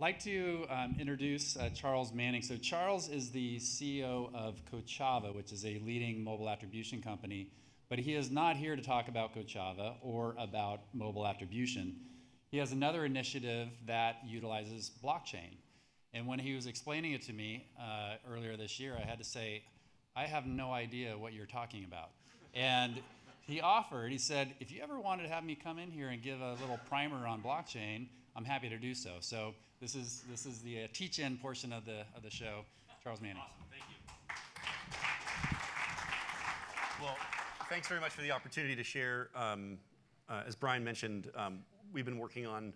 like to introduce Charles Manning. So Charles is the CEO of Kochava, which is a leading mobile attribution company, but he is not here to talk about Kochava or about mobile attribution. He has another initiative that utilizes blockchain. And when he was explaining it to me earlier this year, I had to say, I have no idea what you're talking about. And he said, if you ever wanted to have me come in here and give a little primer on blockchain, I'm happy to do so. So this is the teach-in portion of the show. Charles Manning. Awesome, thank you. Well, thanks very much for the opportunity to share. As Brian mentioned, we've been working on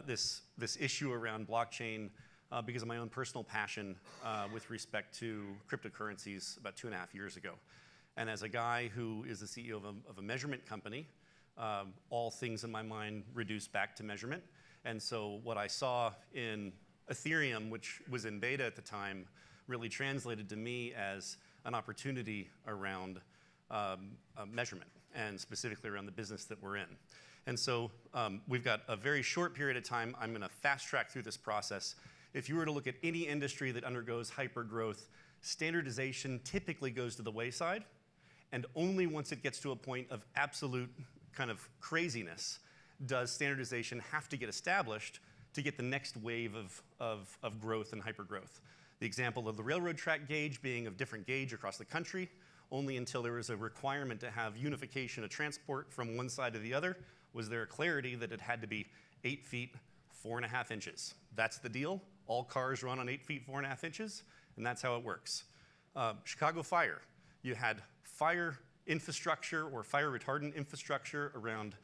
this issue around blockchain because of my own personal passion with respect to cryptocurrencies about 2.5 years ago. And as a guy who is the CEO of a measurement company, all things in my mind reduce back to measurement. And so what I saw in Ethereum, which was in beta at the time, really translated to me as an opportunity around measurement, and specifically around the business that we're in. And so we've got a very short period of time. I'm going to fast track through this process. If you were to look at any industry that undergoes hypergrowth, standardization typically goes to the wayside. And only once it gets to a point of absolute kind of craziness does standardization have to get established to get the next wave of growth and hypergrowth. The example of the railroad track gauge being of different gauge across the country, only until there was a requirement to have unification of transport from one side to the other was there a clarity that it had to be 8 feet, 4.5 inches. That's the deal. All cars run on 8 feet, 4.5 inches, and that's how it works. Chicago fire. You had fire infrastructure or fire retardant infrastructure around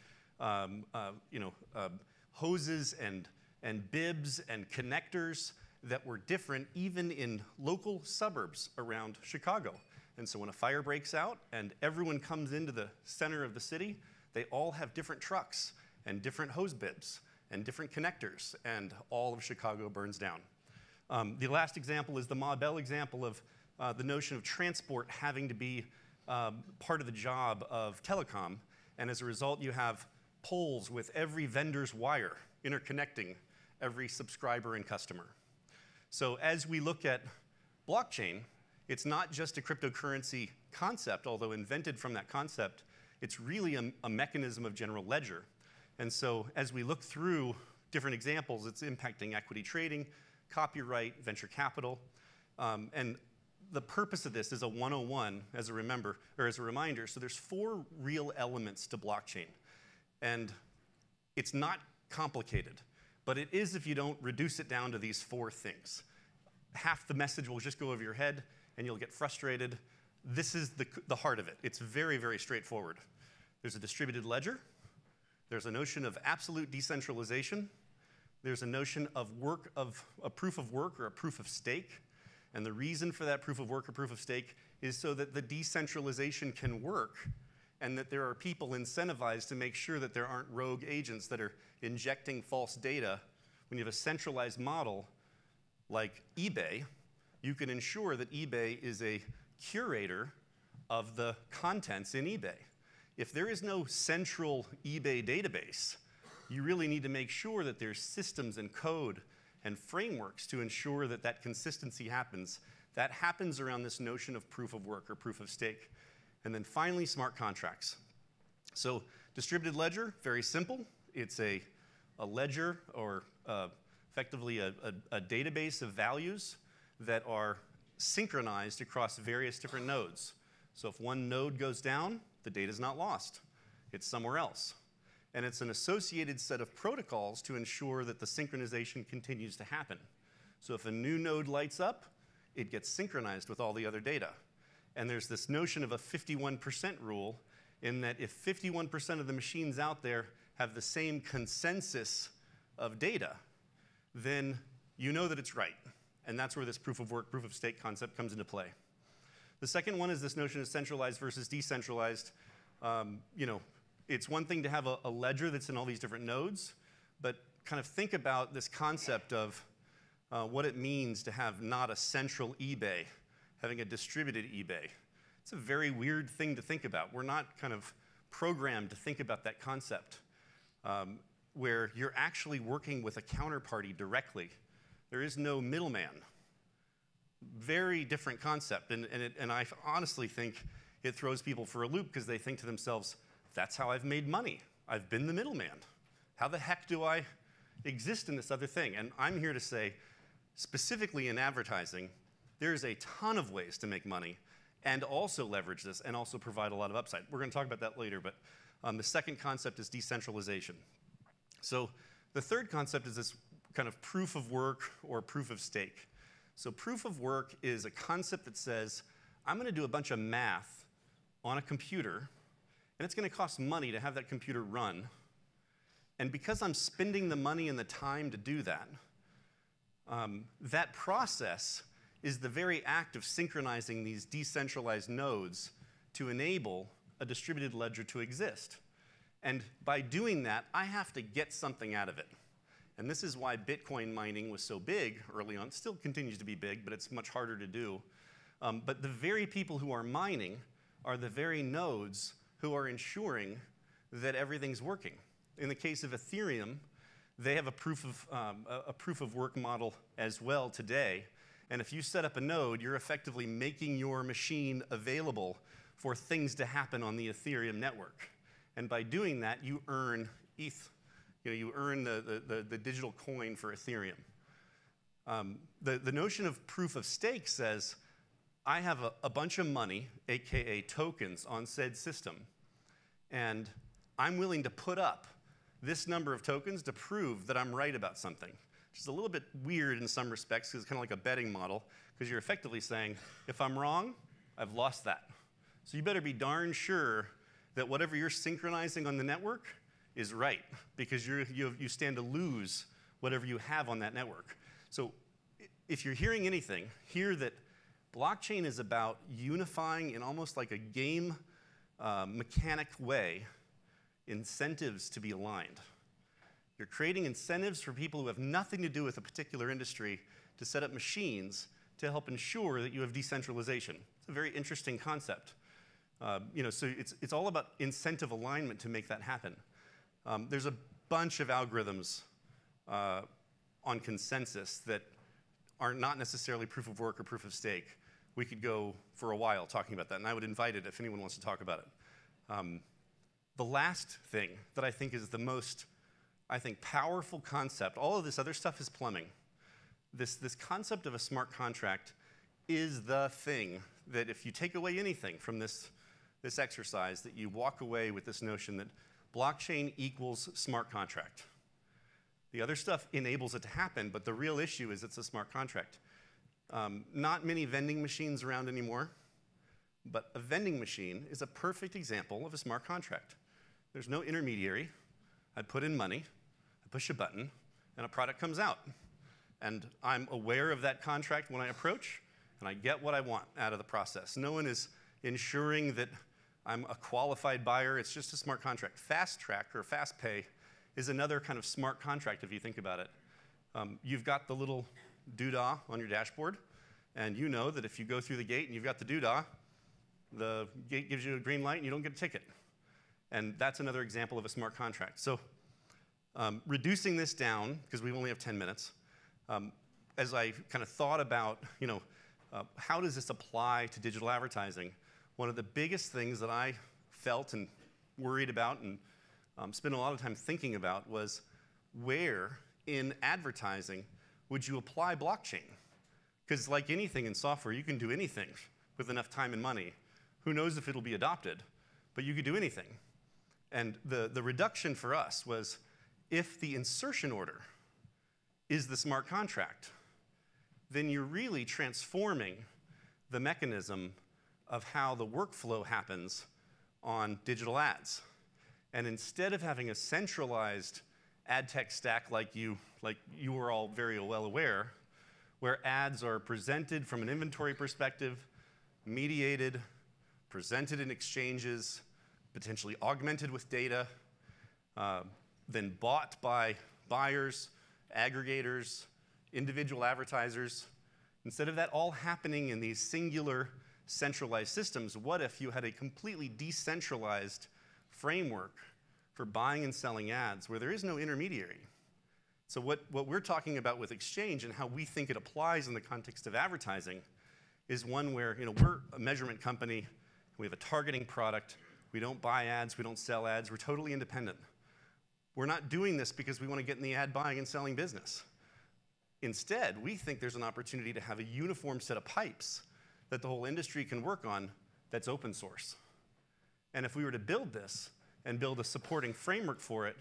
hoses and bibs and connectors that were different even in local suburbs around Chicago. And so when a fire breaks out and everyone comes into the center of the city, they all have different trucks and different hose bibs and different connectors, and all of Chicago burns down. The last example is the Ma Bell example of the notion of transport having to be part of the job of telecom, and as a result you have poles with every vendor's wire interconnecting every subscriber and customer. So as we look at blockchain, it's not just a cryptocurrency concept, although invented from that concept, it's really a mechanism of general ledger. And so as we look through different examples, it's impacting equity trading, copyright, venture capital, and the purpose of this is a 101 as a reminder. So there's 4 real elements to blockchain. And it's not complicated, but it is if you don't reduce it down to these 4 things. Half the message will just go over your head and you'll get frustrated. This is the heart of it. It's very, very straightforward. There's a distributed ledger. There's a notion of absolute decentralization. There's a notion of a proof of work or a proof of stake. And the reason for that proof of work or proof of stake is so that the decentralization can work and that there are people incentivized to make sure that there aren't rogue agents that are injecting false data. When you have a centralized model like eBay, you can ensure that eBay is a curator of the contents in eBay. If there is no central eBay database, you really need to make sure that there's systems and code and frameworks to ensure that that consistency happens. That happens around this notion of proof of work or proof of stake. And then finally, smart contracts. So distributed ledger, very simple. It's a ledger or effectively a database of values that are synchronized across various different nodes. So if one node goes down, the data is not lost. It's somewhere else. And it's an associated set of protocols to ensure that the synchronization continues to happen. So if a new node lights up, it gets synchronized with all the other data. And there's this notion of a 51% rule in that if 51% of the machines out there have the same consensus of data, then you know that it's right. And that's where this proof of work, proof of stake concept comes into play. The second one is this notion of centralized versus decentralized. It's one thing to have a ledger that's in all these different nodes, but kind of think about this concept of what it means to have not a central eBay, having a distributed eBay. It's a very weird thing to think about. We're not kind of programmed to think about that concept. where you're actually working with a counterparty directly. There is no middleman. Very different concept, and I honestly think it throws people for a loop because they think to themselves, that's how I've made money. I've been the middleman. How the heck do I exist in this other thing? And I'm here to say, specifically in advertising, there's a ton of ways to make money and also leverage this and also provide a lot of upside. We're going to talk about that later, but the second concept is decentralization. So the third concept is this kind of proof of work or proof of stake. So proof of work is a concept that says, I'm going to do a bunch of math on a computer, and it's going to cost money to have that computer run. And because I'm spending the money and the time to do that, that process is the very act of synchronizing these decentralized nodes to enable a distributed ledger to exist. And by doing that, I have to get something out of it. And this is why Bitcoin mining was so big early on. It still continues to be big, but it's much harder to do. But the very people who are mining are the very nodes who are ensuring that everything's working. In the case of Ethereum, they have a proof of work model as well today. And if you set up a node, you're effectively making your machine available for things to happen on the Ethereum network. And by doing that, you earn ETH. You earn the digital coin for Ethereum. The notion of proof of stake says, I have a bunch of money, aka tokens, on said system, and I'm willing to put up this number of tokens to prove that I'm right about something. Which is a little bit weird in some respects, because it's kind of like a betting model, because you're effectively saying, if I'm wrong, I've lost that. So you better be darn sure that whatever you're synchronizing on the network is right, because you stand to lose whatever you have on that network. So if you're hearing anything, hear that blockchain is about unifying in almost like a game mechanic way incentives to be aligned. You're creating incentives for people who have nothing to do with a particular industry to set up machines to help ensure that you have decentralization. It's a very interesting concept. So it's all about incentive alignment to make that happen. There's a bunch of algorithms on consensus that are not necessarily proof of work or proof of stake. We could go for a while talking about that, and I would invite it if anyone wants to talk about it. The last thing that I think is the most, powerful concept, all of this other stuff is plumbing. This concept of a smart contract is the thing that if you take away anything from this exercise, that you walk away with this notion that blockchain equals smart contract. The other stuff enables it to happen, but the real issue is it's a smart contract. Not many vending machines around anymore, but a vending machine is a perfect example of a smart contract. There's no intermediary. I put in money, I push a button, and a product comes out. And I'm aware of that contract when I approach, and I get what I want out of the process. No one is ensuring that I'm a qualified buyer. It's just a smart contract. Fast Track or Fast Pay is another kind of smart contract if you think about it. You've got the little doodah on your dashboard, and you know that if you go through the gate and you've got the doodah, the gate gives you a green light and you don't get a ticket. And that's another example of a smart contract. So reducing this down, because we only have 10 minutes, as I kind of thought about, how does this apply to digital advertising, one of the biggest things that I felt and worried about and spent a lot of time thinking about was where in advertising would you apply blockchain? Because like anything in software, you can do anything with enough time and money. Who knows if it'll be adopted, but you could do anything. And the reduction for us was if the insertion order is the smart contract, then you're really transforming the mechanism of how the workflow happens on digital ads. And instead of having a centralized ad tech stack like you are all very well aware, where ads are presented from an inventory perspective, mediated, presented in exchanges, potentially augmented with data, then bought by buyers, aggregators, individual advertisers. Instead of that all happening in these singular centralized systems, what if you had a completely decentralized framework for buying and selling ads where there is no intermediary. So what we're talking about with Exchange and how we think it applies in the context of advertising is one where we're a measurement company, we have a targeting product, we don't buy ads, we don't sell ads, we're totally independent. We're not doing this because we want to get in the ad buying and selling business. Instead, we think there's an opportunity to have a uniform set of pipes that the whole industry can work on that's open source. And if we were to build this and build a supporting framework for it,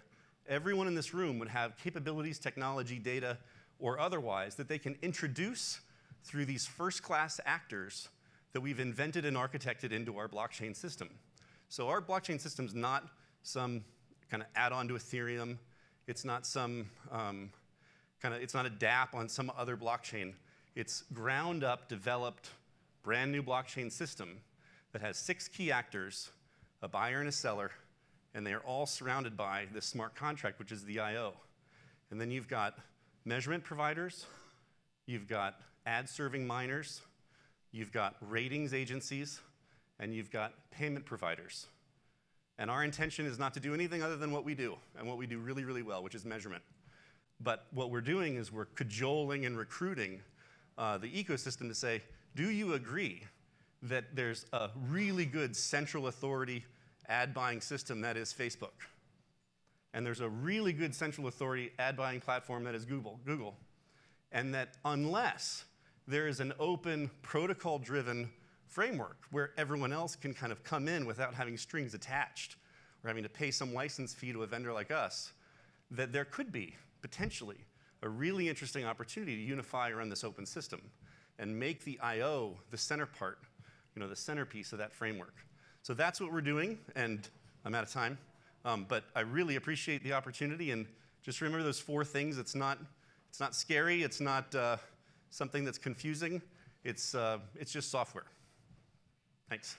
everyone in this room would have capabilities, technology, data, or otherwise that they can introduce through these first-class actors that we've invented and architected into our blockchain system. So our blockchain system's not some kind of add-on to Ethereum. It's not some it's not a dApp on some other blockchain. It's ground-up, developed, brand-new blockchain system that has 6 key actors, a buyer and a seller, and they are all surrounded by this smart contract, which is the I/O. And then you've got measurement providers, you've got ad-serving miners, you've got ratings agencies, and you've got payment providers. And our intention is not to do anything other than what we do, and what we do really, really well, which is measurement. But what we're doing is we're cajoling and recruiting the ecosystem to say, do you agree that there's a really good central authority ad buying system that is Facebook? And there's a really good central authority ad buying platform that is Google. And that unless there is an open protocol-driven framework where everyone else can kind of come in without having strings attached or having to pay some license fee to a vendor like us, that there could be potentially a really interesting opportunity to unify around this open system and make the I/O the center part, the centerpiece of that framework. So that's what we're doing, and I'm out of time. But I really appreciate the opportunity, and just remember those 4 things. It's not scary. It's not something that's confusing. It's just software. Thanks.